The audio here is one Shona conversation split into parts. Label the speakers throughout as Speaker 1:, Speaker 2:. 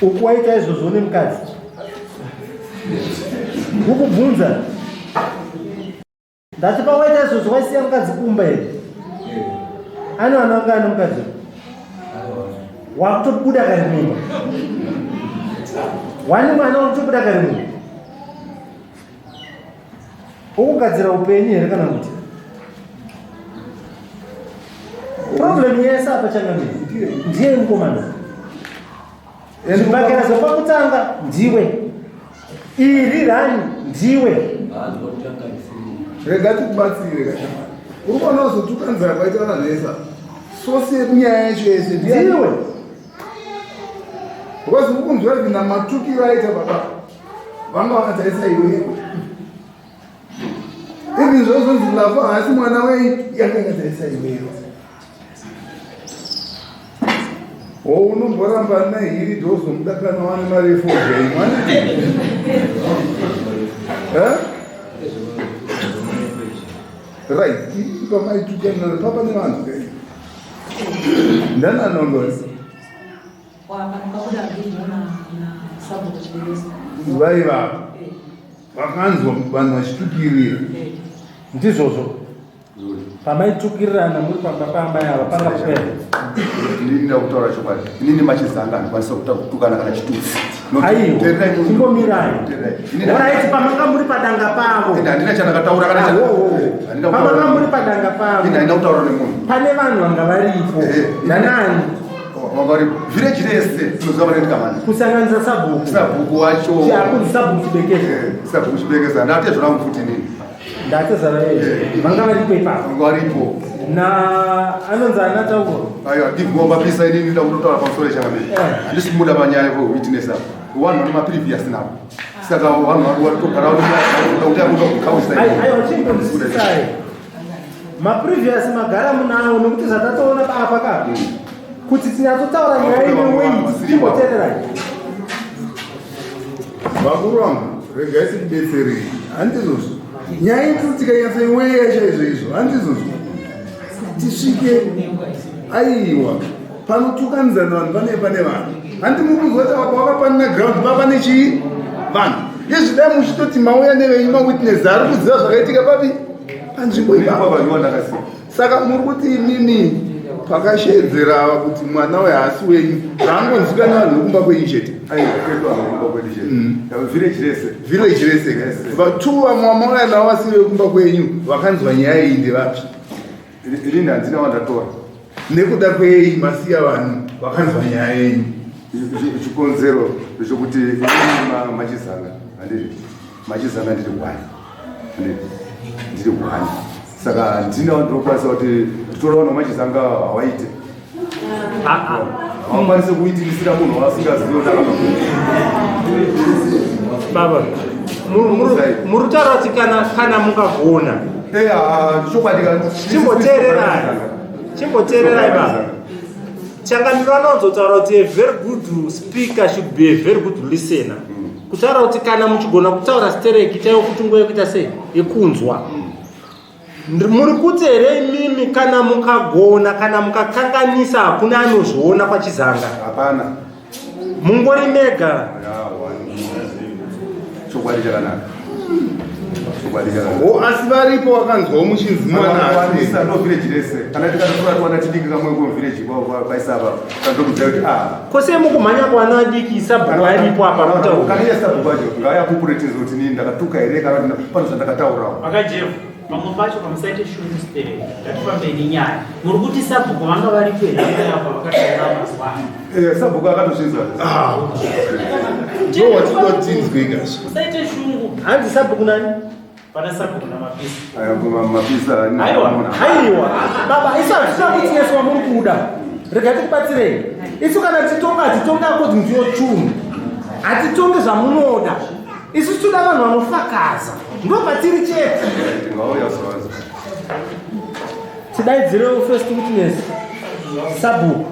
Speaker 1: Ukuwaita izvo zvone mukadzi ukubvunza ndati pawaita izvo zvaisiya mukadzi kumba here ani vana vanga ane mukadzi wakutobuda kare mimba wani mwana wakutobuda kare mimba ukugadzira upenyu here kana kuti problem yese apa changamiri ndiye mukomana zvibakera zvapakutanga ndiwe iri rani ndiwe
Speaker 2: rega tikubatsire uri kuona uzotukanzira kwaitana nesa sosi yekunyaya yacho yese
Speaker 1: ndiwe
Speaker 2: because ukunzwa vina matukiro aita baba vanga vakataisa iwe ivi zvozonzi lafa asi mwana wei yakangataisa iweyo unomboramba nehiri ndozomudakana wane marefu zveimani right pamaitukana papa nevanhu kai ndananongozi vaiva vakanzwa vanhu vachitukirira
Speaker 1: ndizvozvo pamaitukirirana muri pamba yava panga kupera
Speaker 3: ndinda kutaura chokwadi inini machizanga ndikwanisa kutukana kana chitusi
Speaker 1: aimbomirayo oraiti pamanga muri padanga pavo
Speaker 3: handina chandakataura
Speaker 1: pamanga muri padanga pavo
Speaker 3: handina kutaura nemunhu
Speaker 1: pane vanhu vanga varipo nanani
Speaker 3: wangari village rese tinoziva vanendikamani
Speaker 1: kusanganisa
Speaker 3: sabhuku wacho
Speaker 1: akunzi sabhuku
Speaker 3: chibekesa ndatezvona mufuti nini
Speaker 1: ndatezara vanga varipo ipapo
Speaker 3: varipo
Speaker 1: na anonzi anatauro
Speaker 3: aiwa ndibvomba pisa inini nda kutotaura pamusoro echangamiri handisi kumuda panyaya yewitness apo vanhu vane maprevious navo saka vanhu vatogara kuti akuda
Speaker 1: aiwa chimbondisisai maprevious magara munavo nekuti zvatatoona apa ka kuti tinyatsotaura nyaya inewei timboteererai
Speaker 2: vakuru vangu regai tikudetserei handizvozvo nyaya iti tikanyatsoiweya chaizvoizvo handizvozvo tisvike aiwa panotukanizana vanhu pane vanhu handi mukuzoti apa vakapanina ground papane chii vanhu yezvidai muchitoti mauya nevenyu mawitness ari kuziva zvakaitika papi panzvimbo ipapo saka muri kuti imimi pakashedzera kuti mwana wehaasi wenyu zvaangonzikana vanhu vekumba kwenyu chete village rese vatu vamwe vamauya navo vasiri vekumba kwenyu vakanzwa nyaya iyi ndevapi
Speaker 3: inini handina wandatora
Speaker 2: nekuda kwei masiya vanhu vakanzwa nyaya yenyu
Speaker 3: chikonzero zvokuti machizanga machizanga ndiri gwani saka ndina ndinokwanisa kuti titoraona machizanga hawaite Haukwanisi kuitirisira munhu wasingazivi kuti
Speaker 1: baba murutaura kuti kana mukagona chimboteererai baba changaniro anonzotaura kuti a very good speaker should be a very good listener. Kutaura kuti kana muchigona kutaura stereki chaiwo kuti nguva yekuita sei yekunzwa. Muri kuti here mimi kana mukagona kana mukakanganisa hakuna anozviona pachizanga.
Speaker 3: Hapana.
Speaker 1: Mungori mega.
Speaker 3: Chokwadi chakanaka.
Speaker 2: Asi varipo wakanzwawo muchinzi Mwana
Speaker 3: asi ndo village rese. Kana tikatotora twana tidiki kamwe ku village kwaisaba kandokudzira kuti
Speaker 1: kose mukumhanya kwana adiki sabhuku aripo apa kutaura.
Speaker 3: Kana ya sabhuku acho ngaya populatize kuti nini ndakatuka here kana pano zvandakataurawo.
Speaker 4: Akajefu mamwe pacho pamusaite shungu stere ngatifambeni nyaya muri kuti sabhuku vanga vari kwehamba apa vakataura mazwa
Speaker 3: sabhuku akatozvinza
Speaker 2: ndo watinotinzwe gashi
Speaker 4: musaite shungu
Speaker 1: hanzi sabhuku nani
Speaker 4: pana sabhuku namapisa
Speaker 3: mapisa
Speaker 1: aiwa baba isu hazvina kuti yesu wamuri kuda rega tikubatsirei isu kana titonga hatitonga kuti ndiyo chunhu hatitonge zvamunoda isu tinoda vanhu vanofakaza ndopatiri chete tidaidzirewo first witness sabhuku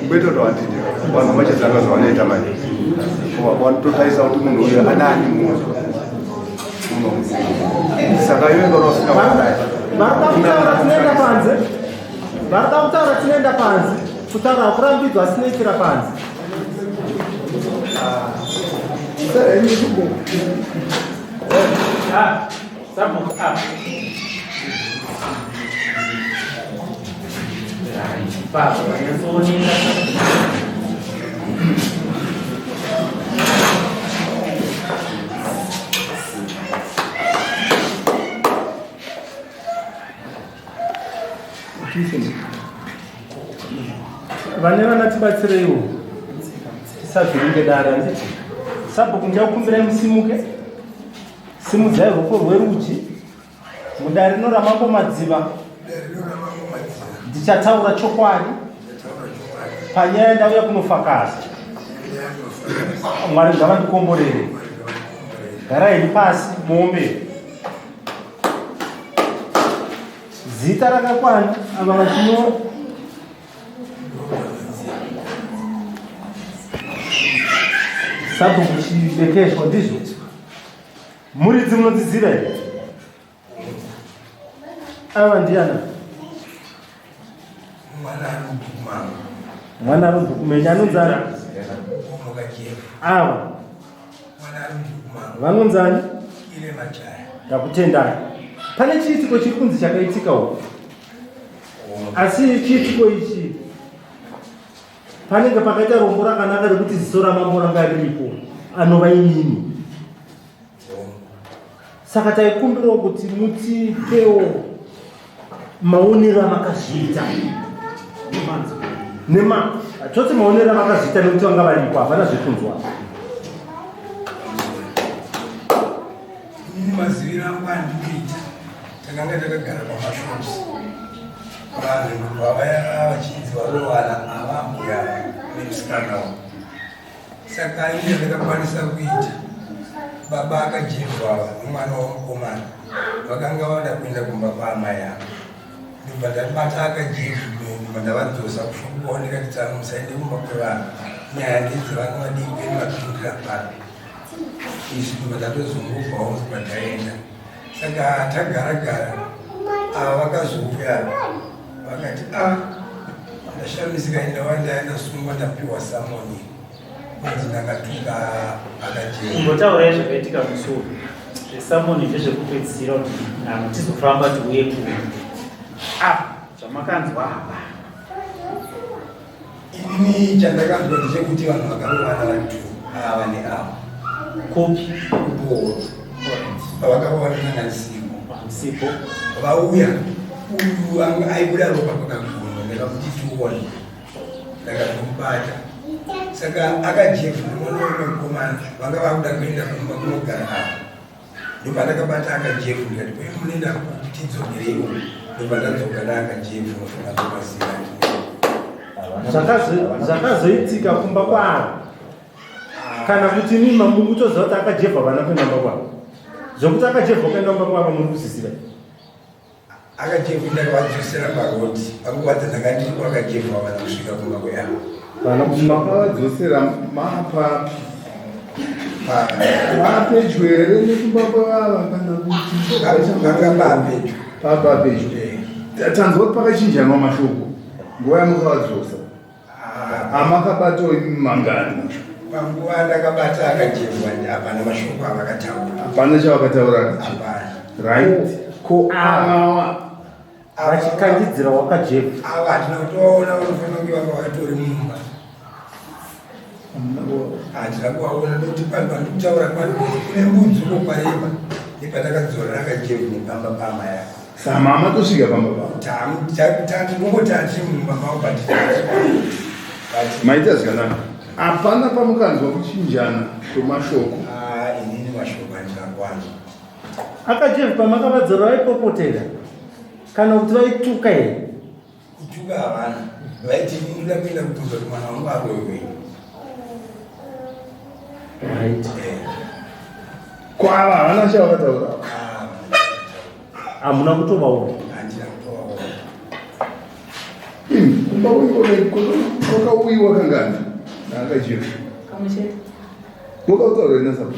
Speaker 3: kwetotoandide vanhu vachizanga zvavanoita manje vanototaisa kuti munhu uyo anani munhu saka
Speaker 1: varikutaura tinoenda panze varida kutaura tinoenda panze kutaura kurambidzwa asinoitira panze
Speaker 4: sabhuku apa baba vanyasooneka
Speaker 1: vane vanatibatsireiwo tisavhiringe dare handiti sabhuku ndichakukumbirai musimuke simudzai ruoko rwerudyi mudare rino ramambo madziva ndichataura chokwadi panyaya ndauya kunofakaza. Mwari ngavandikomborere. Garai pasi muombe. Zita rakakwana ava vachinyora sabhuku chibekeshwa ndizvo muridzi munodziziva here ava ndiana mwana arumbukumenya anonzani ava vanonzani ndakutendai. Pane chiitiko chiri kunzi chakaitika uko, asi chiitiko ichi panenge pakaita rombo rakanaka rekuti ziso ramambo ranga riripo anova inini. Saka taikumbirawo kuti mutipewo maonero amakazviita toti maonero amakazviita nekuti vanga varipo havana zvekunzwa.
Speaker 5: Mazivira angu andikuita takanga takagara pamashops vanhu vavaya vachinzi varowana avambuya nemusikanawo. Saka ine ndakakwanisa kuita baba akajevhwa nomwana womukomana vakanga vada kuenda kumba kwaamai avo. Ndibva ndabata akajevhwa ndibva ndavadzosa kuoneka kuti musaende kumba kwevanhu nyaya ndedzevanga vadii kueni vapindira pano izvi ndibva ndatozungurwawo ndibva ndaenda. Saka tagara ava vakazouya vakati ndashamisika ndaenda sungwa ndapiwa samoni kuti ndakatuka akajeva.
Speaker 4: Umbotaurai zvakaitika musoro zvesamoni ndezvekupedzisira kuti tizofamba tiuye kuno zvamakanzwa apa.
Speaker 5: Inini chandakanzwa ndechekuti vanhu vakarovana vantu ava neava
Speaker 4: kopi
Speaker 5: vakavanana sipo vauya uyu aibuda ropa kwakagona ndakakuti tione ndakatomubata. Saka akajevha nomwana womukomana vanga vakuda kuenda kumba kunogara ava ndopandakabata akajefu ndikati munoenda kutidzogereko ndopandadzogara akajefu nofanazokwasira
Speaker 1: zvakazoitika kumba kwavo kana kuti mima mukutoziva kuti akajevha vana kuenda mba kwavo zvokuti akajevha kuenda mba kwavo muri kuzvisira
Speaker 5: akajefu ndakavadzosera paroti panguva dzandakandiripo akajefu vana kusvika kumba kweyavo
Speaker 2: makavadzosera mapa mapedyo here nekumba kwevava kana kuti
Speaker 5: vakapapedyo
Speaker 2: papapedyo tanzwa kuti pakachinjanwa mashoko nguva yamukavadzosa amakabatawo mangani
Speaker 5: panguva ndakabata akajefu hapana mashoko avakataura
Speaker 2: hapana chavakataura
Speaker 5: hapana
Speaker 2: right
Speaker 1: ko ava vachikandidzira wakajevha
Speaker 5: ava hatina kutoona vanofanira kunge vanga vatori mumba hatina kuvaona nokuti panhu pandikutaura kune mbudzi ukokwareba nepandakadzorera akajefu nepamba pama yavo
Speaker 2: sama amatosvika pamba pavo
Speaker 5: tinongotati mumba mavo
Speaker 2: maita zvakanaka hapana pamukanzwa kuchinjana kwemashoko
Speaker 5: inini mashoko andinakwanza
Speaker 1: akajevha pamakavadzora vaipopotera kana kuti vaituka here
Speaker 5: kutuka havana vaiti inoda kuenda kubvunza kuti mwana wangu aroiwei
Speaker 2: kwava havana chavakataura
Speaker 1: hamuna kutovaona
Speaker 5: handina kutovaona
Speaker 2: kumba kwakauyiwa kangani naakajefu mwakautaura inasapa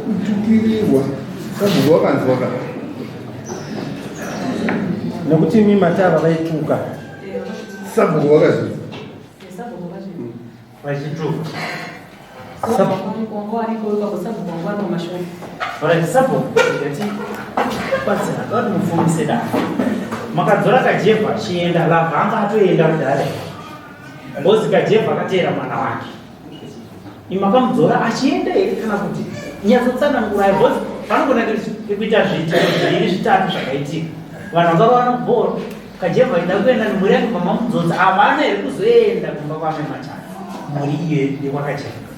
Speaker 2: kutukirirwa sabhuku wakanzwa ka
Speaker 1: nekuti imi matava vaituka
Speaker 2: sabhuku wakazvii
Speaker 4: vachituka ati mufumise dava makadzora kajevha achienda labva anga atoenda kudare mbozi kajevha akateera mwana wake imakamudzora achienda here kana kuti nyatsotsanangurai bhozi panogona kuita zviviri zvitatu zvakaitika vanhu vanga vanobhora kajevha ida kuenda nemhuri yake pamamudzodza havana here kuzoenda kumba kwame matatu mhuri iyo yekwakajevha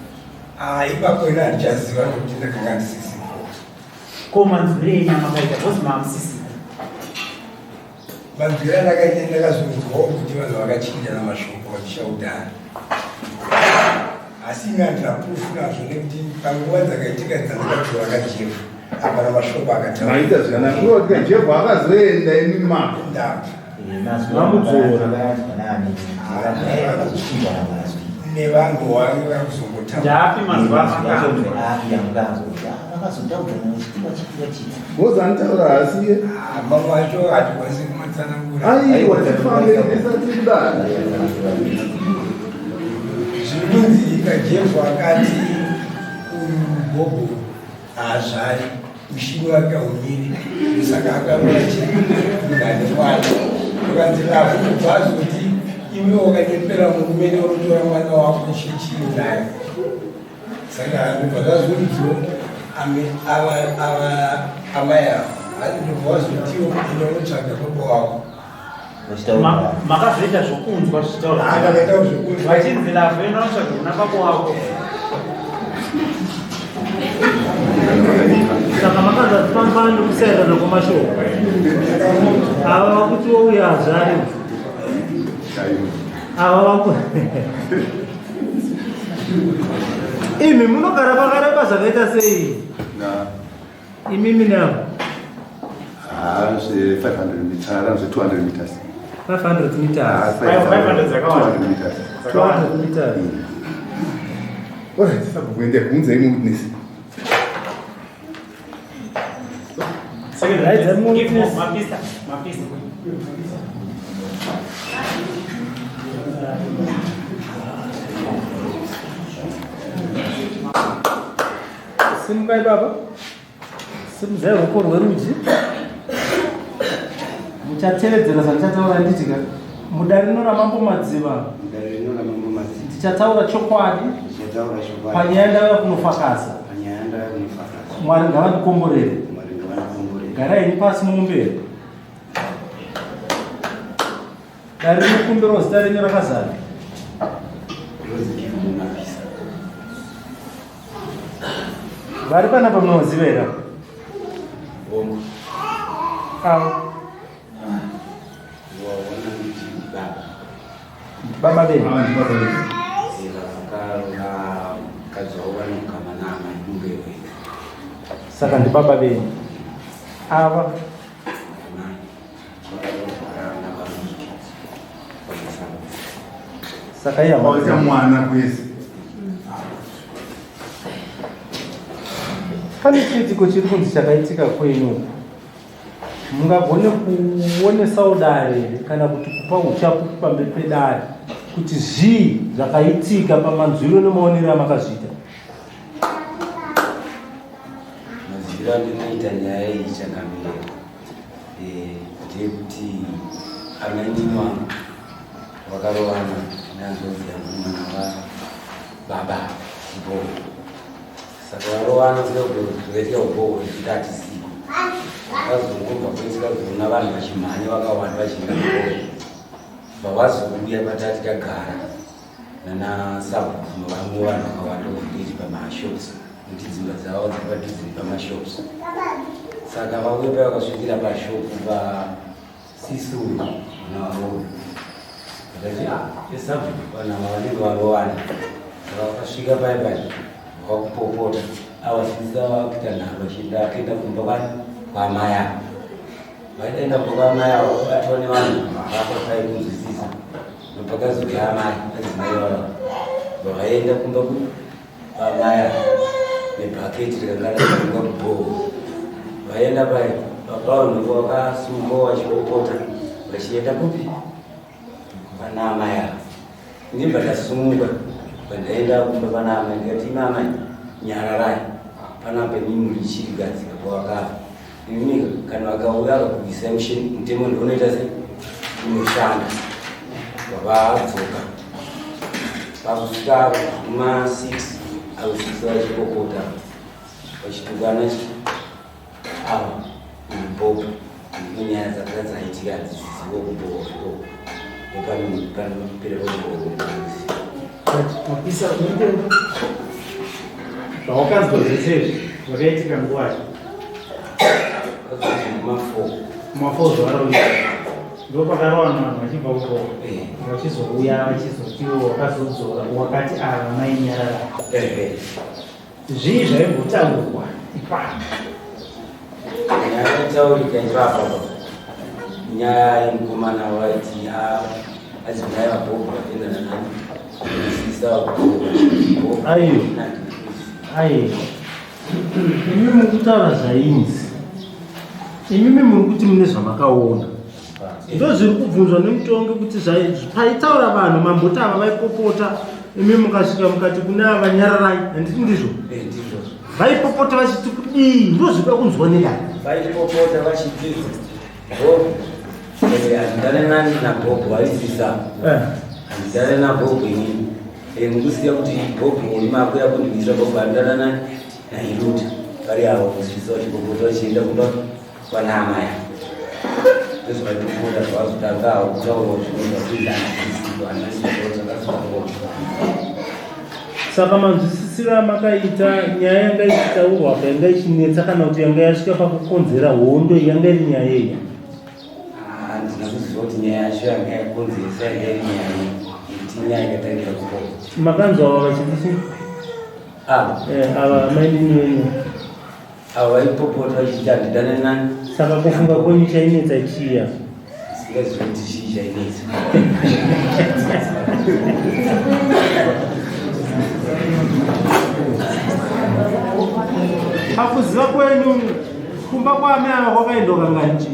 Speaker 5: ipapo ina handichaziva nokuti ndakanga ndisisipo
Speaker 4: ko manzwire enyama kaita bhozi mamusisipo
Speaker 5: manzwire andakaita ndakazonzwawo kuti vanhu vakachinjana mashoko vachishaudhana asi ime handina pufu nazvo nekuti panguva dzakaitika dzandakatora akajefu hapana mashoko akataura
Speaker 2: maita zvakanaka uno kuti kajefu akazoenda imi mapa
Speaker 5: ndapa
Speaker 1: vamudzora
Speaker 5: nevanhu vange vakuzongotaura
Speaker 4: ndapi mazuva amakamba
Speaker 2: bhozi anitaura asi
Speaker 5: mamwe acho hatikwanisi kumatsanangura
Speaker 2: aiwa tifambe ndisati kudana
Speaker 5: zvinonzi kajefu akati bobo haazvari mushini wake haumiri saka akaona chingane kwacho ukanzi lafu kubva azoti imi wakanyepera murume neunotora mwana wako chichii naye saka ndobva zvazvoridzo amai avo asi ndobva wazotiwo inonotsvaga baba wako
Speaker 4: makazoita zvokunzwa zvichitaura
Speaker 5: akakaita zvokunzwa
Speaker 4: vachinzi lavho inonotsvaga kuna baba wako
Speaker 1: saka makanza tifamba ndokusaenda nokumashoko ava vakuti wouya hazvari ava vaku imi munogara pakareba zvakaita sei imimi navo
Speaker 3: 500 meters 200 meters
Speaker 1: 500 meters
Speaker 4: 500 zakawanda
Speaker 3: 200 meters
Speaker 1: 200 meters
Speaker 2: Alright, sabhuku ende kunze imi witness
Speaker 4: mapista
Speaker 1: simukai baba simuzai ruoko rwerudyi muchatevedzera zvandichataura nditika mudare rino ramambomadziva tichataura chokwadi panyaya ndauya kunofakasa mwari ngavandikomborere garaini pasi mumberi dare rinokumbirwa zita renyu rakazara vari panapa munozivera baba beni saka ndi baba beni ava saka iya
Speaker 2: Mwana kwese.
Speaker 1: pane chiitiko chiri kunzi chakaitika kwenyu mungagone kuonesawo dare kana kuti kupa uchapu pamberi pedare kuti zvii zvakaitika pamanzwiro nemaonero amakazviita
Speaker 6: mazwiro andinoita nyaya iyi chakamira ndekuti ananyima wakarowana nanzozi yangu mwana wababa ipo saka varowana kuzoita ubohwe zvikati siku vakazongobva kwesikazona vanhu vachimhanya vakawanda vachienda ubohwe vavazouya patati kagara nanasabhuma vamwe vanhu vakawanda kuvhiliji pamashops kuti dzimba dzavo dzipadhudziri pamashops saka vauye pai vakasvikira pashopu pasisuru navaroni vakati esabhuma vanhu ava vanenge varowana saka vakasvika pai pai vakupopota avasvisa vakuita nharo vachienda akaenda kumba kwani kwamai avo vaitaenda kumba kwamai avo vabatwa nevanhu vakapai kunzwisisa nopakazoya amai adzimai vavo vakaenda kumba kwamai avo nebhaketi rikangaraunga kubhoho vaenda pai vapaonhoko vakasumuka vachipopota vachienda kupi pana amai avo ndibva ndasumuka pandaenda kumba pana amai ndikati imamai nyararai panapa mimuri ichirigadzika kwavakafa imini kana vakauya vakabvisa mutemo ndinoita sei unoshanda vavadzoka pakusvika kuma6 akusvisa vachipopota vachitukana ava mupopo inyaya dzakanga dzaitika hadzisizivo kubohwo nepanoperekubohwozi
Speaker 4: mapisa unotenga zvawakanzwa zvese zvakaitika nguvayo mafo zvavaroita ndo pakarawana vanhu vachibva uko vachizouya vachizotiwo wakazodzora wakati ava mainyarara zvii zvaimbotaurwa ipano
Speaker 6: nyaya yataurika ipapa nyaya yemukomana waiti adzimai vabhobho vatendana nani
Speaker 1: aiyo imi mukutaura zvainzi imimi muri kuti mune zvamakaona ndo zviri kubvunzwa nemutongi kuti paitaura vanhu mambotava vaipopota imi mukasvika mukati kune ava nyararai handiti ndizvo vaipopota vachiti kudii ndo zvida kunzwa nedai
Speaker 6: vaipopota vachiti handidane nani nabhobho vaisisa handidane nabhobho inini mukuziva kuti bhobho imakuya kundivisa bhobho handidana nani nairuta vari avo kuzivisa vachipopota vachienda kumba kwana amai ndozvavaipopota zvavazotanga avo kutaurawo
Speaker 1: saka manzwisisira makaita nyaya yanga ichitaurwa pa yanga ichinetsa kana kuti yanga yasvika pakukonzera hondo yanga iri nyaya yeya
Speaker 6: handina kuziva kuti nyaya yacho yanga yakonzeresa yanga iri nyaya kuti nyaya ikatangira kupota
Speaker 1: makanzwa ava vachitichi ava mainini wenyu
Speaker 6: ava vaipopota vachiti handidane nani
Speaker 1: saka kufunga kwenyu chainetsa chiya
Speaker 6: singaziva kuti chii chainetsa
Speaker 1: pakuziva kwenyu kumba kwamai ava kwakaendoka nganchi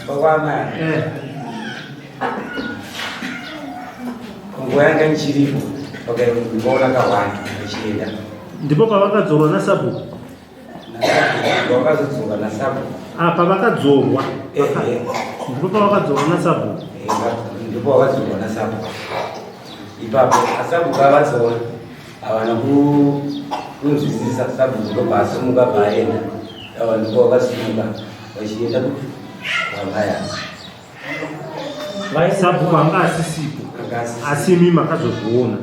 Speaker 6: pakwamai nguva yanga nichiripo pakaona kawanda vachienda
Speaker 1: ndipo pavakadzorwa nasabhuku
Speaker 6: vakazodzoka nasabhuku
Speaker 1: apa vakadzorwa ndipo pavakadzorwa nasabhuku
Speaker 6: ndipo vakadzorwa nasabhuku ipapo asabhuku avadzora havana kunzwisisa sabhuku ndobva asumuka baaenda ava ndipo vakasumuka vachienda kwamaya
Speaker 1: sabhuku anga asisipo asi imi makazozviona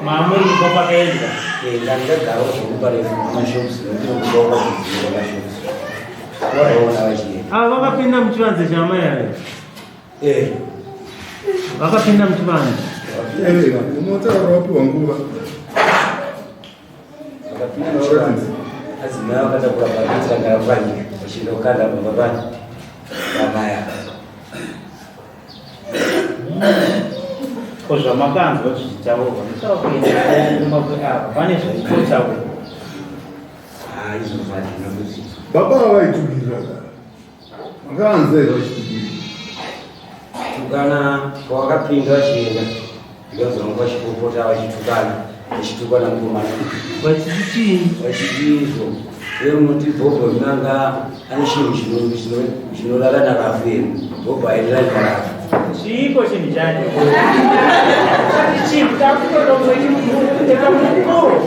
Speaker 4: mamwe ndipo pakaenda
Speaker 6: ndakagara zvokupare mashops ndokudoka kudziva mashops waraona vachii
Speaker 1: vakapinda muchivanze chamai here vakapinda muchivanze
Speaker 2: unotaura wapiwa nguva
Speaker 6: vakapinda muchivanze adzimai vakatakura pakitira ngavanyika vachindokanda pababani vamaya
Speaker 4: kozvamakanzwa zvichitaurwa musakuenda pane zvaitotaurwa
Speaker 6: izvo zvadina kuti
Speaker 2: baba vavaitukirira makanzai vachitukira
Speaker 6: tukana kwavakapinda vachienda ndikazonga vachipopota vachitukana vachitukana mukomana vachitiizvo verunoti bhobho rinanga ane chinhu chinorara nakaferi bhobho airari karafu
Speaker 4: chiiko chinhu chacho chinhu takutodogoimuekamukuru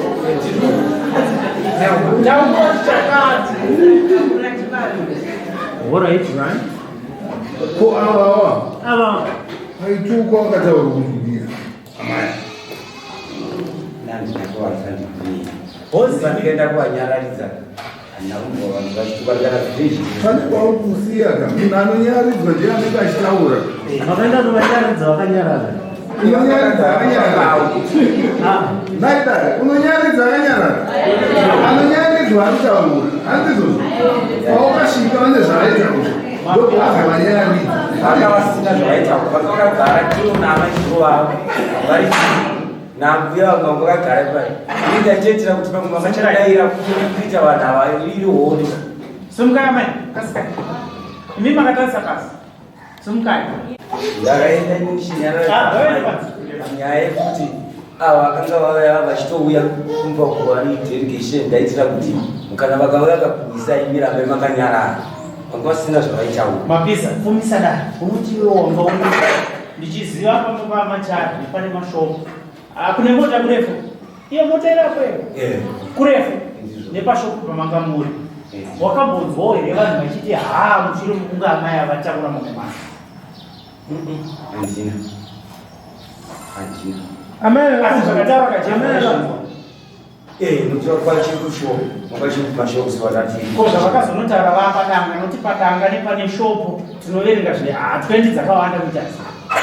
Speaker 4: taungoti chakati
Speaker 1: alright right
Speaker 2: ko ava aitukwa vakataura kutukira amai
Speaker 6: ndinatoasandienda kuvanyararidza nakumbo vanhu vachitukarikana zvizhi
Speaker 2: pane kwaurikusiya ka munhu anonyaradzwa ndiye anenge achitaura
Speaker 1: makaenda novanyaradza vakanyarara
Speaker 2: unonyaradza akanyarara naidare unonyaradza akanyarara anonyaradzwa anotaura handizvozvo paukasvika vane zvavaitaura ndokuvanyararidza
Speaker 6: vakavasina zvavaitaura vakagara tionamachirova vari nakuya vamwe vakagara pai ingatetera kuti vamwe vakachadaira kuita vanhu ava iri hori
Speaker 4: sumukaya mai kasika imi makatarisa pasi sumukaya
Speaker 6: ndakaenda nyaya yekuti ava vakanga vavaya vachitouya kumba kuvari delegation ndaitira kuti mukana vakauya kakuisa imi rambai makanyarara vanga vasina zvavaitaura
Speaker 4: mapisa fumisa dai uti iwe wangaona ndichiziva pamapamachari pane mashopu kune mota kurefu iyo mota irapweyo kurefu nepashopu pamanga muri wakambonzwawo here vanhu vachiti muchiri mukunga amai avatakura mamwe mwana
Speaker 6: handina
Speaker 4: zvakataura kachemaa zvavakazonotaura vapadanga noti padanga nepane shopu tinoverenga zvine 20 dzakawanda kuita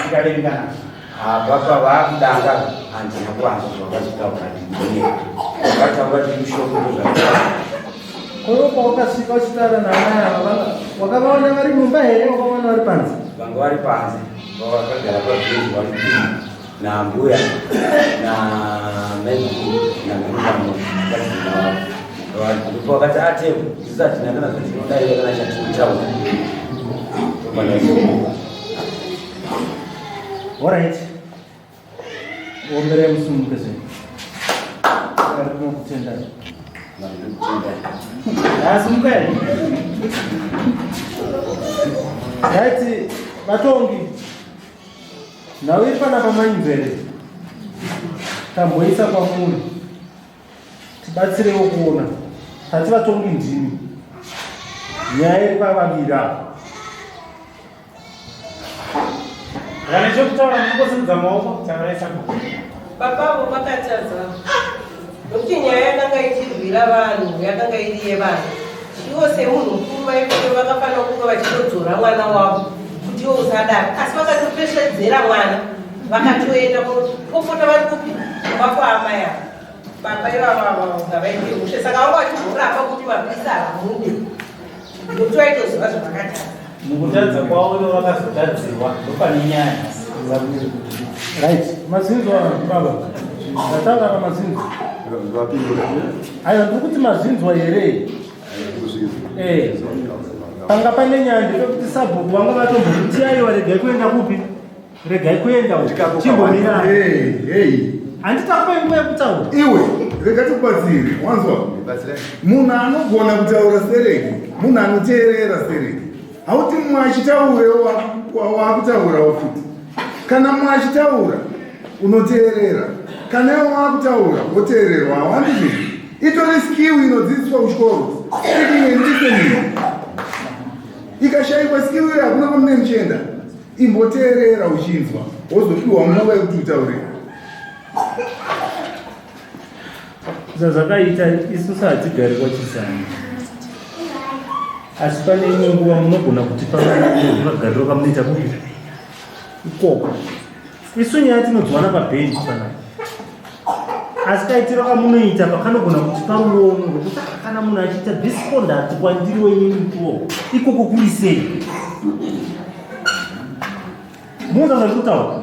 Speaker 4: tikaverenga nazvo
Speaker 6: papa vakudanga handina kuwanza zvavachitaura vakataura timushopu
Speaker 1: koropa wakasvika uchitaura naamai ava wakavaona vari mumba here wakavaona vari panze
Speaker 6: vanga vari panze vakagara pabhezi vari nambuya namaiku namuruvamo ndipo vakati ateko zvisati nakana zvatinodaiva kana chatinitaura
Speaker 1: alright ombere musumuke zvino ari kunokutendai asumukai right vatongi nhau iri panapa mainzvere tamboisa kwamuri tibatsirewo kuona tati vatongi ndimi nyaya iri pavavira
Speaker 4: kana chokutaura mukosimudza maoko tavaraisa
Speaker 7: babavo vakatadza nokuti nyaya yakanga ichirwira vanhu yakanga iri yevanhu ivo semunhu mukuru vaikuti vakafanira kunge vachitodzora mwana wavo kuti iwo usadaro asi vakatopeshedzera mwana vakatoenda popota vari kupi vakuamai ava baba ivavanga vaite ushe saka vanga vachimuramba kuti mabhisa avamunde nokuti vaitoziva zvavakatadza
Speaker 4: mukutadza kwavo ivo vakazotadzirwa ndopane nyaya
Speaker 1: right mazinzo baba ndataura pamazinzo aiwa ndiri kuti mazinzwa here panga pane nyanja pekuti sabhuku vanga vatombokuti aiwa regai kuenda kupi regai kuenda chimbomira handitakupai nguva yekutaura
Speaker 2: iwe rega tikubatsire wanzwa munhu anogona kutaura sereki munhu anoteerera sereki hauti mumwe achitaurewo wakutaurawo futi kana mumwe achitaura unoteerera kana iwo wakutaura woteererwa hawandi zvinhu itori skill inodzidziswa kuchikoro speaking and listening ikashayikwa skill iyo hakuna kwamune muchienda imboteerera uchinzwa wozopiwa nguva yekuti utaurira
Speaker 1: zvakaita isusu hatigari kwachisana asi pane imwe nguva munogona kuti pamagariro kamunoita kuti ikoko isu nyaya tinodzwana pabhenji panapa asi kaitiro kamunoita pakanogona kuti pamuono rokuti kana munhu achiita disconduct kwandiri wenyu mutuwo ikoko kuisei munhu zvakutaura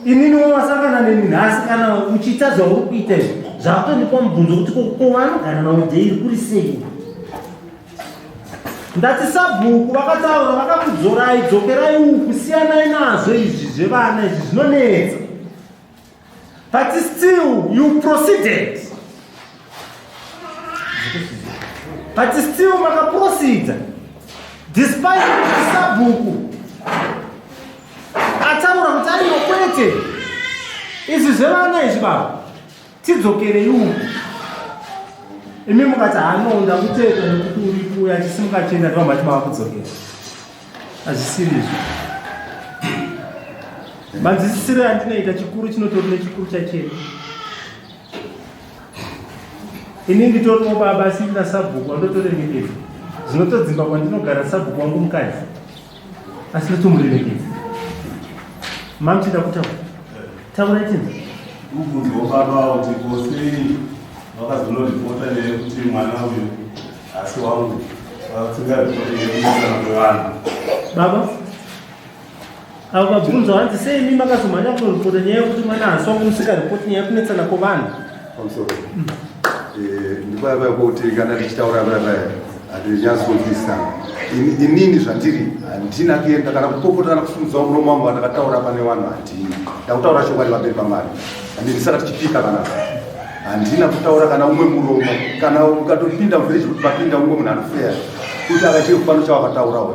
Speaker 1: inini wamasangana neni nhasi kana uchiita zvauri kuita izvi zvakutondipa mubvunzo kuti kovanogara navo dzeiri kuri sei ndati sabhuku vakataura vakakudzorai dzokerai uku siyanai nazvo izvi zvevana izvi zvinonetsa but still you proceeded but still makaproceda despite kuti sabhuku ataura kuti ariyo kwete izvi zvevana izvi baba tidzokerei uku imi mukati hanonda kuteka nekuti uripo achisimuka chienda ndovambati bava kudzokera hazvisiri izvo manzisisiro yandinoita chikuru chinotori nechikuru chachena ini nditoriwo baba asina sabhuku wandotoremekedza zvinotodzimba kwandinogara sabhuku wangu mukadzi asi ndotomuremekedza mamuchida kutaura taura chinza
Speaker 8: ubvunzo baba kuti kosei vakazonoripota nekuti mwana uyu asi wangu vasingaripoti nekumusana kwevana
Speaker 1: baba avo vabvunzo hanzi sei imi makazomhanya kunoripota nyaya yekuti mwana hasi wangu musingaripoti nyaya yekunetsana kwevana
Speaker 3: pamusoro ndipaya kuti kana tichitaura paya hatichazonzwisana inini zvandiri handina kuenda kana kupopota kana kusumudza muromo wangu vandakataura pane vanhu handina ndakutaura chokwadi pamberi pamari handini saka tichipika kana handina kutaura kana umwe muromo kana ukatopinda muvhireji kuti papinda umwe munhu anofeya kuti akachiri kufano chavakataurawo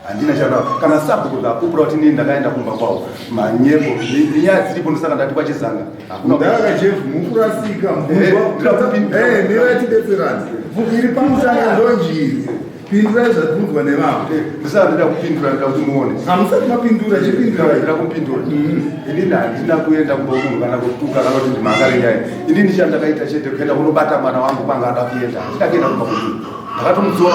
Speaker 3: handina chataura kana sabhuku zakupura kuti inini ndakaenda kumba kwavo manyepo nenyaya dziripo ndosaka ndati pachizanga
Speaker 2: ndakajefu mukurasika ndiratidetserani iri pamutanga ndonjiri pindurai zvatibvunzwa nevavo
Speaker 3: ndisava ndida kupindura ndida kuti muone
Speaker 2: hamusati mapindura chipindura
Speaker 3: kupindura inini handina kuenda kumba munhu kana kutuka kana kuti ndimhangare nyaya inini chandakaita chete kuenda kunobata mwana wangu kwanga ada kuenda handikakuenda kumba kumunhu ndakatomudzora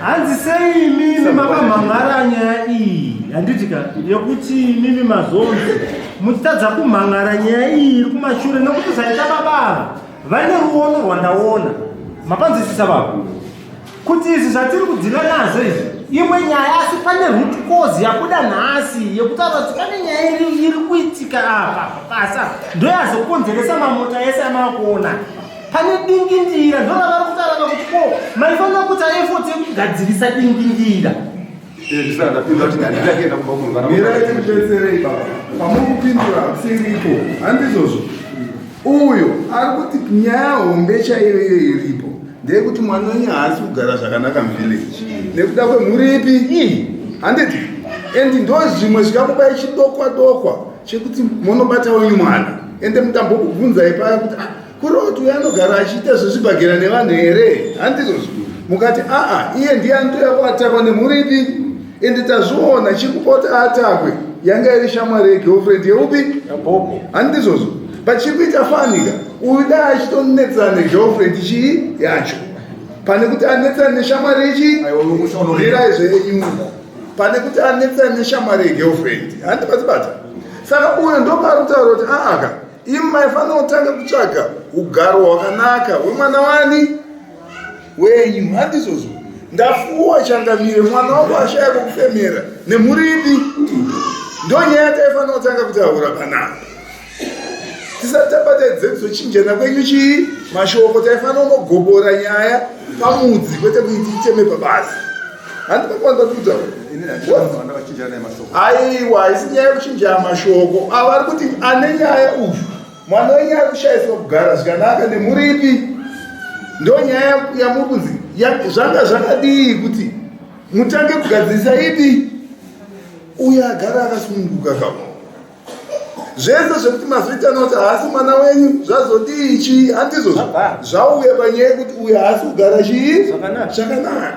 Speaker 1: hanzi sei mimi makamhangara nyaya iyi handitika yekuti mimi mazonzi muchitadza kumhangara nyaya iyi iri kumashure nekuti zvaita baba vane ruono rwandaona mapanzwisisa baba kuti izvi zvatiri kudzina nazvo izvi imwe nyaya asi pane root cause yakuda nhasi yekutaura kuti pane nyaya iri kuitika apa basa ndoyazokonzeresa mamota ese amakuona pane dingindira ndorava ri kutaura kuti ko maifanira kuita effort yekugadzirisa dingindira
Speaker 2: miraitibetserei baba pamukupindura kusiripo handizozvo uyo ari kuti nyaya hombe chaiyo iripo ndeyekuti mwana wenyu haasi kugara zvakanaka muvhileji nekuda kwemhuripi handiti endi ndo zvimwe zvikamubai chidokwa dokwa chekuti munobata wenyu mwana ende mutambokubvunzai paya kuti kuriwo kuti uyo anogara achiita zvezvibhagera nevanhu here handizozvo mukati iye ndiye anotoyako atakwa nemhuripi ende tazviona chikupota atakwe yanga iri shamwari yegirlfriend yeupi handizozvo but chiri kuita fanika uyu da achitonetsana negirlfriend chii yacho pane kuti anetsana neshamwari ichi iraizvenyu pane kuti anetsana neshamwari yegirlfriend handibatibata saka uyo ndopari kutaura kuti aka imi maifanira kutanga kutsvaga ugaro hwakanaka hwemwana wani wenyu handizozvo ndafuwa changamire mwana wako ashayako kufemera nemhuripi ndonyaya taifanira kutanga kutaura panapa tisati tabata dzidzo chinjena kwenyu chii mashoko taifanira unogobora nyaya pamudzi kwete kuiti iteme pabasi handipakwanza kutaura aiwa haisi nyaya yekuchinja mashoko ava ari kuti ane nyaya uyu mwana wenyu ari kushayiswa kugara zvakanaka nemhuripi ndo nyaya yamuri kunzi zvanga zvakadii kuti mutange kugadzirisa ipi uyo agara akasununguka kavo zvese zvekuti mazoitana kuti haasi mwana wenyu zvazodii ichi handizvo zvauya panyaya yekuti uyo haasi kugara chii zvakanaka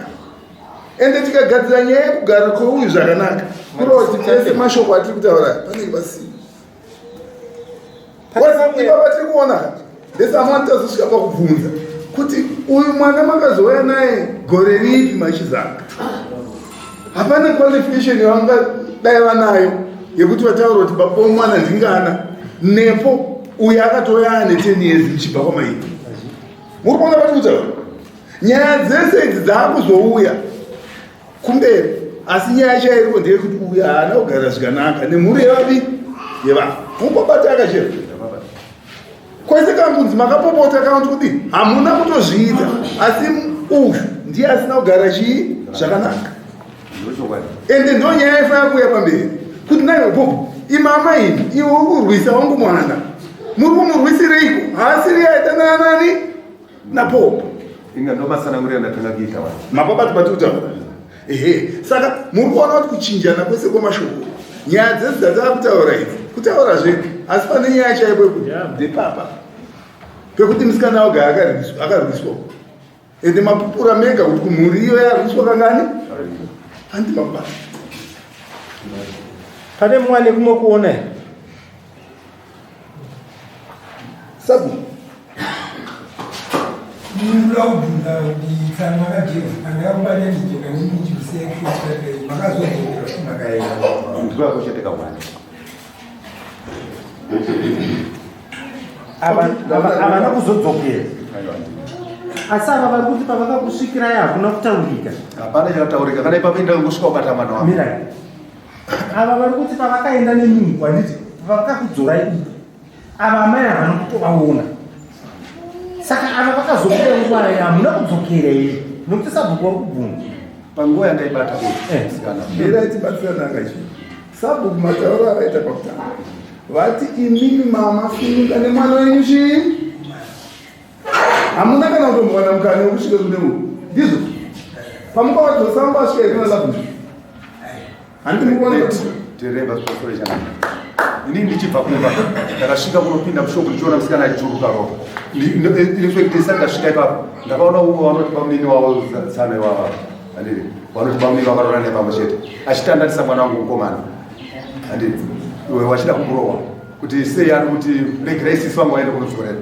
Speaker 2: ende tikagadzira nyaya yekugara kweuyu zvakanaka kuroti tese mashoko atiri kutaura panenge pasii Ibaba tiri kuona ndesamanta zosvika pakubvunza kuti uyu mwana makazouya naye gore ripi machizanga. Hapana qualification yavangadaiva nayo yekuti vataura kuti baba mwana ndingana nepo uyu akatouya ane 10 years ichibva kwamaiti. Muri kuona pati kutaura nyaya dzese idzi dzaakuzouya kumberi, asi nyaya chairiko ndeyekuti uyu haana kugara zvakanaka nemhuri yevavi yevanhu. Mungobata akachera kwese kambunzi makapopota kaunti kuti hamuna kutozviita, asi uyu ndiye asina kugara chii zvakanaka. Ende ndo nyaya yaifana kuuya pamberi kuti naiwe popo imama ini iwe uri kurwisa wangu mwana, muri kumurwisireiko? Haasiri aitanana nani napopo
Speaker 3: inga ndo masanangurira ndatanga kuita wani
Speaker 2: mapapati patikutaura. Saka muri kuona kuti kuchinjana kwese kwamashoko nyaya dzese dzataakutaura idzi kutaura zvedu, asi pane nyaya chaipo yekuti ndepapa pekuti musikana wagara akarwiswa ende mapupura mega kuti kumhuri iyo yarwiswa kangani handi mabasa.
Speaker 1: Pane mwana kumwe kuona
Speaker 2: sabu
Speaker 1: havana kuzodzokera, asi ava vari kuti pavakakusvikira hakuna kutaurika.
Speaker 3: hapana chakataurika kana ipapo inda kusvika kubata mwana wako.
Speaker 1: Mira ava vari kuti pavakaenda nemunhu wanditi vakakudzorai ipo ava mai havana kutovaona, saka ava vakazokuda nguva hamuna kudzokera here nokuti sabhuku vari kubvunza
Speaker 3: panguva yandaibata
Speaker 2: ndiraitibatsirananga chi sabhuku matauro avaita pakutanga vati imimi mama sununga nemwana wenyu chii hamuna kana kutombowana mukana wekusvika kune uyu ndizvo pamukavadzosamba vasvika ikuna labhuku handimukona
Speaker 3: tiremba zvikosore chanaka. Inini ndichibva kumba ndakasvika kunopinda mushoko ndichiona musikana achichuruka ropa. Ndifekitesa ndasvika ipapo ndakaona umwe vanoti pamunini wavo tsana ivava handiri vanoti pamunini vakarora nepamwe chete achitandatisa mwana wangu mukomana handiri iwe wachida kumurowa kuti sei ari kuti regerai sisi vangu vaende kunodzorera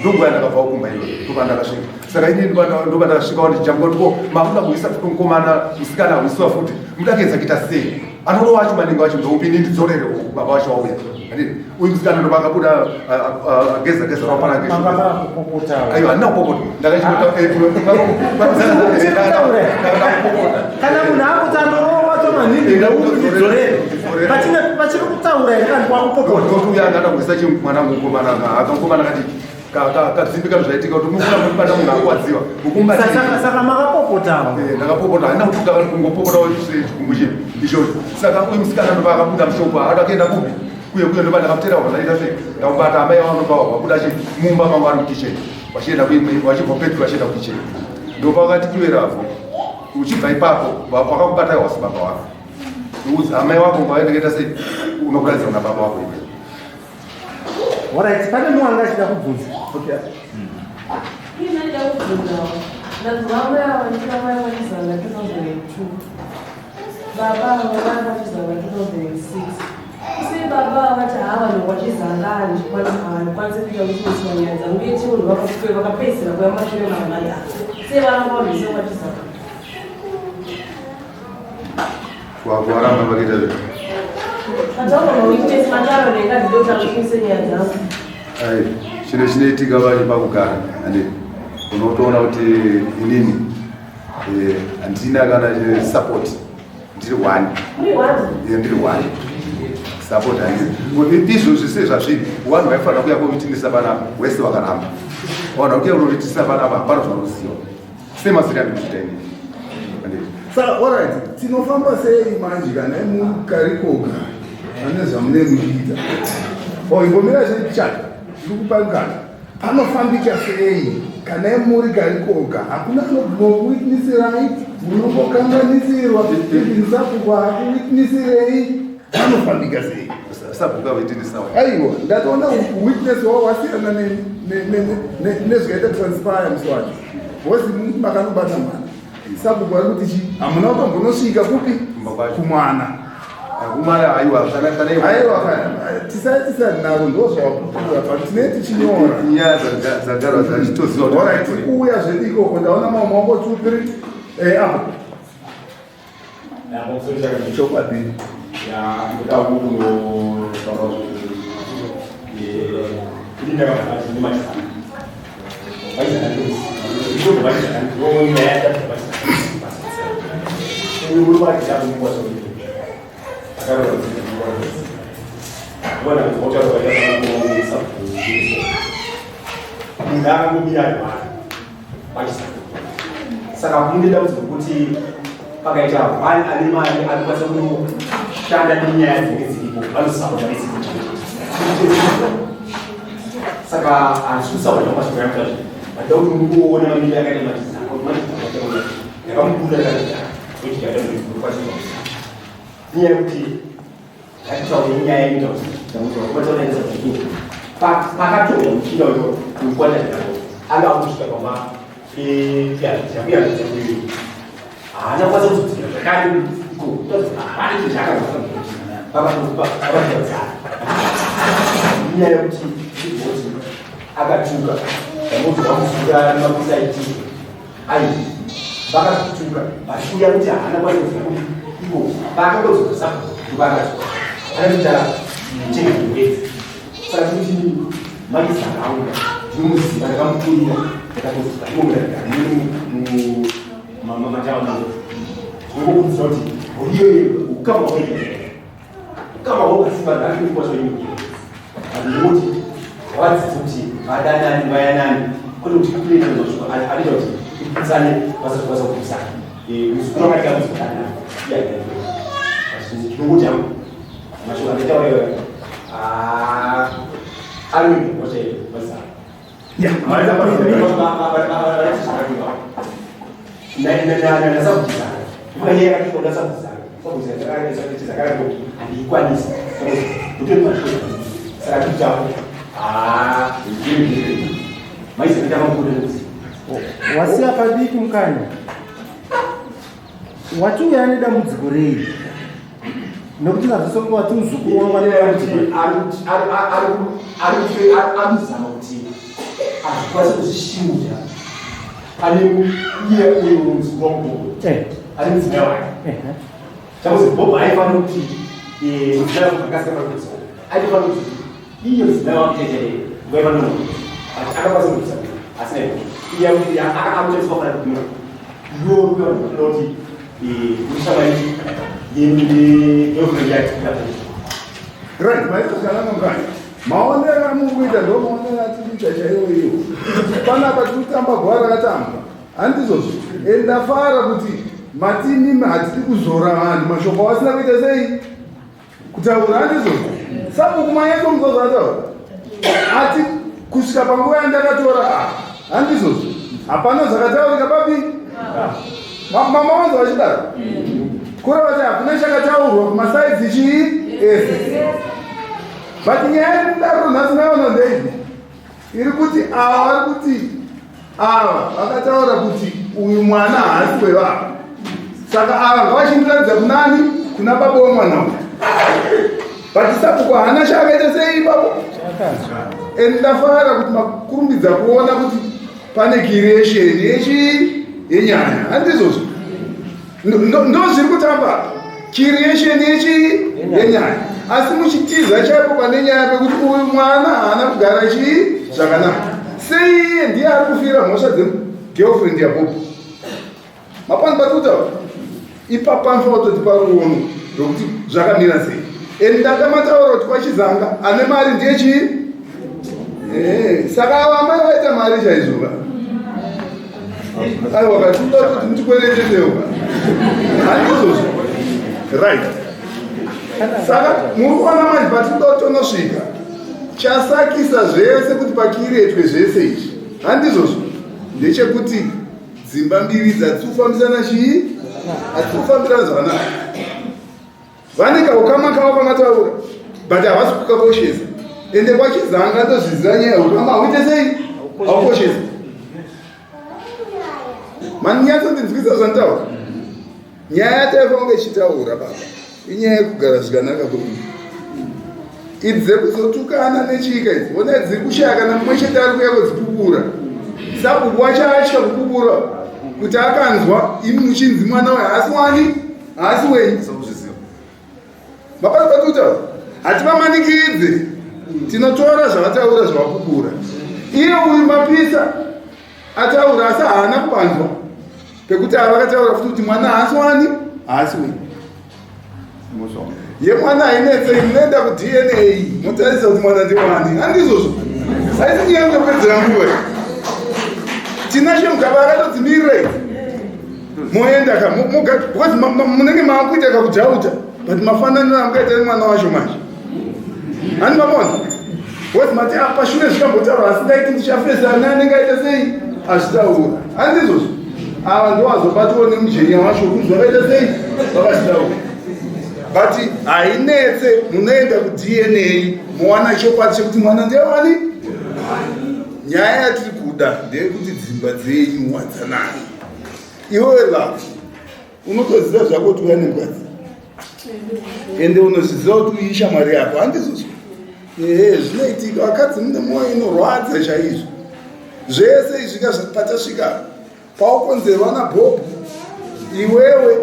Speaker 3: ndonguva yandakabva kumba iwe ndopandakasvika. Saka inini ndopandakasvika kuti jamgotiko makuda kuisa futi mukomana musikana awisiwa futi mudakedza kuita sei anoro wacho maningi wacho ndoupi ndidzorere baba wacho wauya handiri uyu musikana ndopakabuda ageza rapanage aiwa handina kupopota ndakachikota
Speaker 1: kana munhu akuti anorowa wacho maningi ndaudzorere pachiri kutaura here kandi kwakupopota
Speaker 3: ndokuti uya angada kuisa chimwanangu mukomana akamukomana kati kadzimbika zvaitika kuti mukuna mubata munhu akwadziwa
Speaker 1: saka makapopotavo.
Speaker 3: Ndakapopota handina kuti ugava kungopopota chikumbu chino ichocho. Saka uyu musikana ndopa akabuda mushoko ada kuenda kupi kuye ndopa ndakamutera wazvaita sei ndakubata amai vanopa wabuda mumba mangu ari mukicheni wachienda wachibva petru wachienda kukicheni ndopa wakati iwe ravho uchibva ipapo wakakubata wasi baba wako amai wako ngavaendekaita sei unokuratidza kuna baba wako iwe.
Speaker 1: Alright, pane munhu anga achida kubvunza.
Speaker 7: Okay. Ina ndida kubvunzawo. Ndazvama yawandira mai vachizanga 2002. Baba vana vachizanga 2006. Sei baba vati vanhu vachizanga handikwanise kuita kuti Zvinyadzi uye chimunhu vakapedzisira kuya mashure marangaya. Sei vana vavise vachizanga.
Speaker 3: Waramba vakiita zvii? Chino chinoitika vacho pakugara handii unotoona kuti inini handina kana support ndiri one ndiri one support handii izvozvi sezvazviri vanhu vaifanira kuya komitindisa panapa wese vakaramba vanhu vakuya kunomitindisa panapa hapana zvanoziva semaziri andikuchita inini handii.
Speaker 2: Saka alright tinofamba sei manje kana mukarikoga ane zvamune muchiita ingomira chechaka ndikupangana panofambika sei kana muri karikoga hakuna anobwitnisirai munongokanganisirwa ndisapuku hakuwitnisirei panofambika sei
Speaker 3: sapuka vaitinisawa
Speaker 2: aiwa ndatoona witness wawasiyana nezvikaita transpire musi wacho hosi makanobata mwana sapuku ari kuti chi hamuna kutombonosvika kupi kumwana
Speaker 3: Akumara aiwa kana
Speaker 2: aiwa kana tisati naro ndozvawakutura but tineti chinyora
Speaker 3: nyaya dzagara dzachitoziva kuti
Speaker 2: alright kuuya zvedikoko ndaona mamango 2 3 apo chokwadi
Speaker 9: ya kuda kuno sababu kulinda kama ni maisha maisha ndio maisha ndio ni ya maisha ni ule wa kitabu kwa sababu akara bwana hoja kwa sababu ni sababu ndangu bila maisha saka kundi kuti pakaita wani ane mari anokwanisa kushanda nenyaya dzinenge dziripo vanosapota nezikuti saka hazvikusaona mashoko yamuta vada kuti mukuona mamiri akaita matizaa yakamukunda nyaya yekuti ngatisaure nyaya yekuita kuti pakatoa muchina uyo kuikwata zvinako anga akusvika pama yakuyakuyakuiri haana kwanza kuzodzira zvakare pane zvakaaaaaa inyaya yekuti ibhoti akatuka vamozi vamusura nemakusaiti ai vakatuka vachiuya kuti haana kwanza kuziva kuti ivo vakakodzorosa vakatuka anoita chengeedzi saka kuti maisarauda ndinomuziva ndakamuturira ndakakodzora imomudaaa mamatawana ngokuti kuti uye ukama wewe kama wewe simba ndani kwa sababu ngokuti wadzithi badana ni bayanani kuti kule ndio aliyoti ipitsane basa kusa usukuma katika msukana ya basi ngokuti mashuka ndio wewe ali kwa sababu basa ya mara na sababu sana kwenye kwa sababu sana sababu zakara andikwanisa kuti mashoko saka kuchapo ndio maisha ndio kama
Speaker 1: wasiya padiki mukanya watu yani dambudziko rei nokuti nazosongo watu mzukuru wangu
Speaker 9: amuzama kuti akwazi kuzishimura ane iye uyo mzukuru wangu ari mudzimai wake chakuzi bob aifanira kuti mudzimai wake akasema kuti aifanira kuti iyo mudzimai wake checherei ngaifanira akakwanisa kuisa asina iye kuti akamutoiswa kana kuti iworukanoti mushamai yemuyati
Speaker 2: right maitosangana mukanya maonero amukuita ndo maonero atiriita chaiwo iyo panapa tirikutamba bhora rakatamba handizozvo endafara kuti matimi hatiri kuzora vanhu mashoko wasina kuita sei kutaura handizozvo sabuku mayeso muzozo ataura ati kusvika panguva yandakatora handizozvo hapana zvakataurika papi mama wanzo vachidaro kureva kuti hakuna chakataurwa kumasaidzi chii ese but nyaya yekudaro nhasi naona ndeidi iri kuti ava vari kuti ava vakataura kuti uyu mwana haasi wevava saka ava ngavachindiradza kunani kuna baba wemwana uyu but sabuku haana chaakaita sei ipapo and ndafara kuti makurumbidza kuona kuti pane creation yechii yenyaya handizozvo ndo zviri kutamba creation yechii yenyaya asi muchitiza chaipo pane nyaya pekuti uyu mwana haana kugara chii zvakanaka sei iye ndiye ari kufira mhosva dzegirlfriend yabobo mapani pati kutaura ipapo anofanira kutoti paruono rokuti zvakamira sei and ndakamataura kuti kwachizanga ane mari ndiye chii saka ava amai vaita mari chaizova aiwa katinoda kuti muchikwereteteuka handizozvo right saka muri kuona manje patinoda kuti tonosvika chasakisa zvese kuti pakiretwe zvese izvi handizozvo ndechekuti dzimba mbiri dzatiri kufambisana chii hatiri kufambirana zvakanaka vane kaukama kavo kamataura but havasi kukakoshesa ende kwachizanga ndozviziva nyaya ukama hauite sei haukoshesa maninyatso ndinzwisa zvantaura nyaya yataifa kunge ichitaura baba inyaya yekugara zvakanaka kwedu. Idzi dzekuzotukana nechika idzi ona dziri kushaya kana mumwe chete ari kuya kudzipupura. Sabhuku wacho atya kupupura kuti akanzwa imi muchinzi mwana we haasi wani haasi wenyu. Mabasa patutaura hativamanikidze, tinotora zvavataura zvavapupura. Iye uyu mapisa ataura asi haana kuvanzwa pekuti avakataura futi kuti mwana haasi wani haasi wenyu. Yemwana hainetse, munoenda kuDNA motarisa kuti mwana ndewani. Handizvozvo aisi nyaya yekupedzera nguva. Tinacho mugaba akatodzimirirei moenda because munenge maakuita kakujauta but mafananiro amukaita nemwana wacho manje. Handi mabona because mati pashure zvikambotaura asingaiti ndichafesana anenge aita sei azvitaura. Handizvozvo ava ndowazobatiwo nemujenya wacho kuti zvakaita sei vakazvitaura. But hainetse, munoenda kuDNA mowana chokwadi chekuti mwana ndewani. Nyaya yatiri kuda ndeyekuti dzimba dzenyu wadzanani. Iwe love unotoziva zvako kuti uya nemukadzi ende unozviziva kuti uisha mari yako. Handizvozvo zvinoitika. Vakadzi mune mwoyo inorwadza chaizvo. Zvese izvi patasvika paukonzerwa naBhobhu, iwewe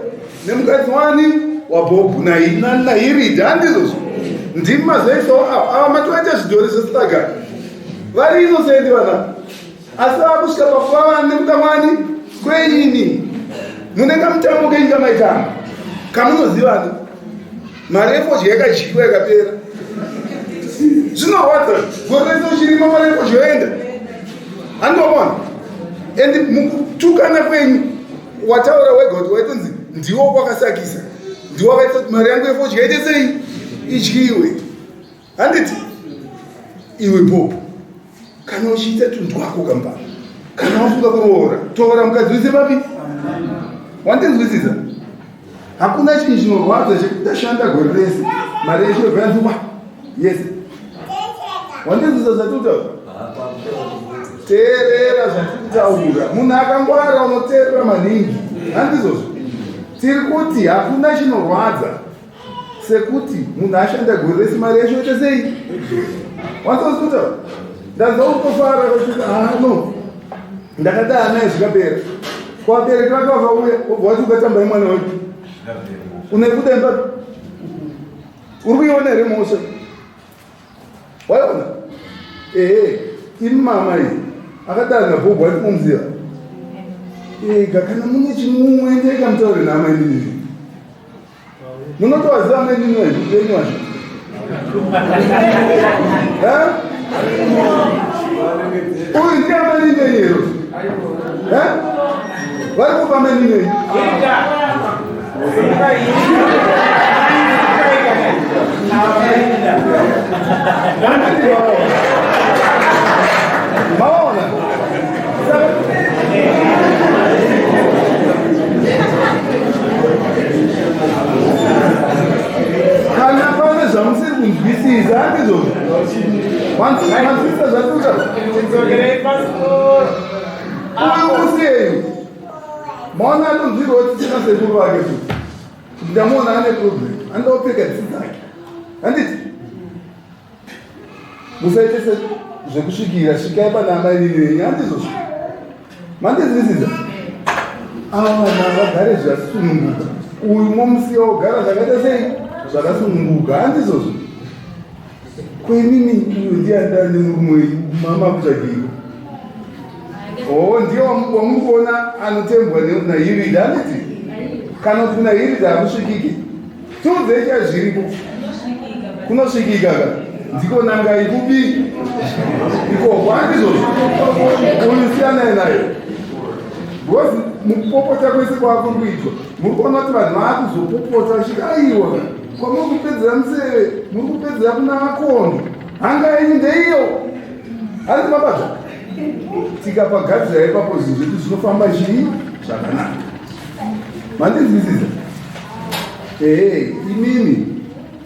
Speaker 2: nemukadzi wani waBhobhu nairida. Handizvozvo ndimi mazoisawo ava matoita zvidhori zvesitagara vari inosendi vana asi vakusvika pafuva vani nemutamani kwenyini munenge mutambo kenyika maitamba kamunozivani mari yefodya yakadyiwa yakapera. Zvinorwadza gore rese uchirima mari yefodya yoenda. Handobona endi mukutukana kwenyu wataura wega kuti waitonzi ndiwo kwakasakisa, ndiwo wakaita kuti mari yangu yefodya ite sei idyiwe. Handiti iwe Bhobhu kana uchiita tuntu wako kamba kana wafunga kuroora tora mukadzi wese papi. Wandinzwisisa? Hakuna chinhu chinorwadza chekuti tashanda gore rese mari yacho yobvanzuwa. Yes. Wandinzwisisa zvatutaura? Teerera zvatitaura. Munhu akangwara unoteerera maningi. Handizvozvo? Tiri kuti hakuna chinorwadza sekuti munhu ashanda gore rese mari yacho yoita sei. Wandinzwisisa? Ndazva utofara kuti no ndakati anaye zvikapera kwabereki vake vakauya obva vati ukatamba nemwana wake unekuda imba uri kuiona here mosha waiona. Imi mama iyi akadana naBhobhu ati mumuziva ega kana mune chimumwe ndeka mutaure naamai ndinini munotovaziva amai ndinini vaenyu vacho uyu ndiye amai ndinini ero vari kupa amai ndinini maona kana pane zvamusiri kunzwisisa. Handizvozvo wanzwisisa zvatuta uyu usei maona atonzwirwa kuti tina sekuru vake kuti ndamuona ane problem andopfeka dzisi dzake. Handiti musaite zvekusvikira svikai pana amai ninenyu. Handizvozvo mandizwisisa? Ava vanhu vagare zvasununguka. Uyu momusiya wogara zvakaita sei zvakasununguka. Handizvozvo? Kwenini uyu ndiandani murume mama kutsvagiwa ndiye wamuri kuona anotembwa naHirida. Handiti kana kuti kuna Hirida hakusvikiki tiudzei chazviripo kunosvikika ka ndiko nangai kupi ikoko. Handizvozvo? Uyu siyanai naye because mukupopota kwese kwakuri kuitwa muri kuona kuti vanhu vaakuzopopota vachiti aiwa kwamuri kupedzera museve muri kupedzera kuna makondo hanga yenyu ndeiyo. Handi mabata tikapagadzira ipapo zvinhu zvedu zvinofamba chii zvakanaka. Mandinzwisisa? Imimi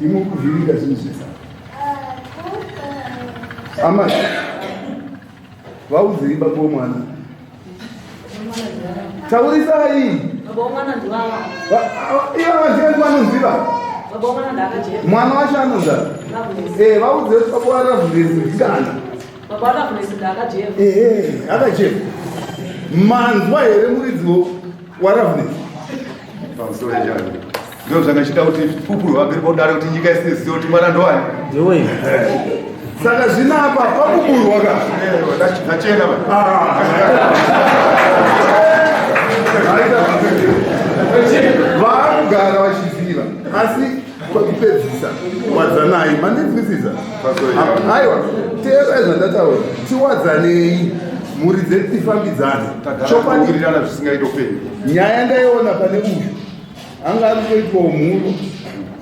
Speaker 2: ndimuri kuvhiringa zvinhu zvesa amai vaudzei baba womwana taurisai ivo vanzika kuti vanonziva Mwana wacho anonza. Vaudze kuti baba waravhunesi kana. Akajefa. Manzwa here muridziwo waravhunesi.
Speaker 3: Pamusoro chani. Ndio zvakachita kuti pupuru wapiri podare kuti nyika isiziwe kuti mwana ndowani.
Speaker 1: Ndewe.
Speaker 2: Saka zvinapa papupuru waka.
Speaker 3: Ndachena ba.
Speaker 2: Vakugara vachiziva asi kwekupedzisa wadzanai mandinzwisisa. Aiwa teerai zvandataura tiwadzanei mhuri dzedu tifambidzane.
Speaker 3: Chokwadirirana zvisingaitopeni.
Speaker 2: Nyaya ndaiona pane uyu anga ari kutoitwawo mhuru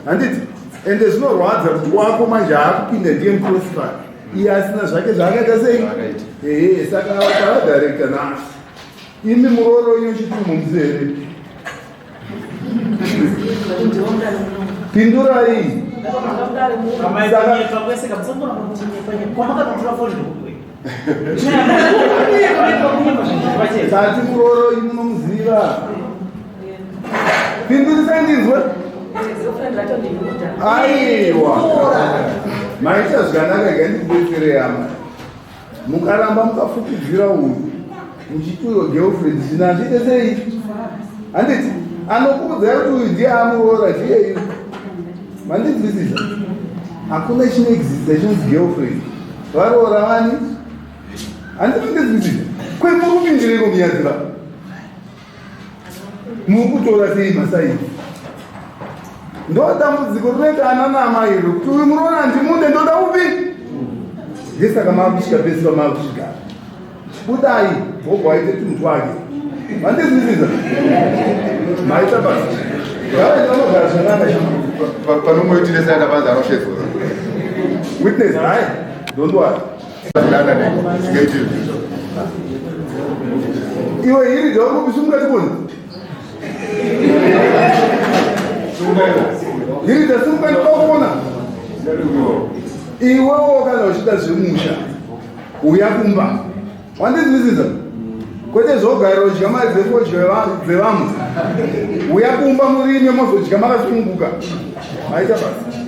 Speaker 2: handiti ende zvinorwadza kuti wako manje haakupinda ndiye muprosper iye asina zvake zvaakaita sei. Saka tavadirekta nhasi imi muroro inochitumo muzere pindurai. Tati muroro imi munomuziva pindurisai ndinzwe. Aiwa maita zvakanaka ikandibetsere yama mukaramba mukafukidzira uyu muchitiwo girlfriend zvina azviite sei handiti anokuudzai kuti uyu ndiye amuroora ndiye mandinzwisisa. Hakuna chinoexista chinonzi girlfriend. Varoora vani handinzwisisa. Kwemurumingireko muyadzira mukutora sei masaidi ndotambudziko rinoita ananama iro kuti uyu muroora ndimunde ndoda upi ndesaka maakusvika pesi pamaakusvika budai bhobho aite tunhu twake mandinzwisisa. Maita basa gavainamagara zvanaka
Speaker 3: Panomoitire saenda panza anoshedzwa.
Speaker 2: witness hai don't worry.
Speaker 3: Zvingaitire.
Speaker 2: Iwe hiri ndaukupi simungatibozi hiri ndasimungatipakuona iwewo kana uchida zvemusha uya kumba wandinzwisisa kwete zvogara udya mari dzefodya dzevamwe uya kumba murime mozodya makasununguka maita basa.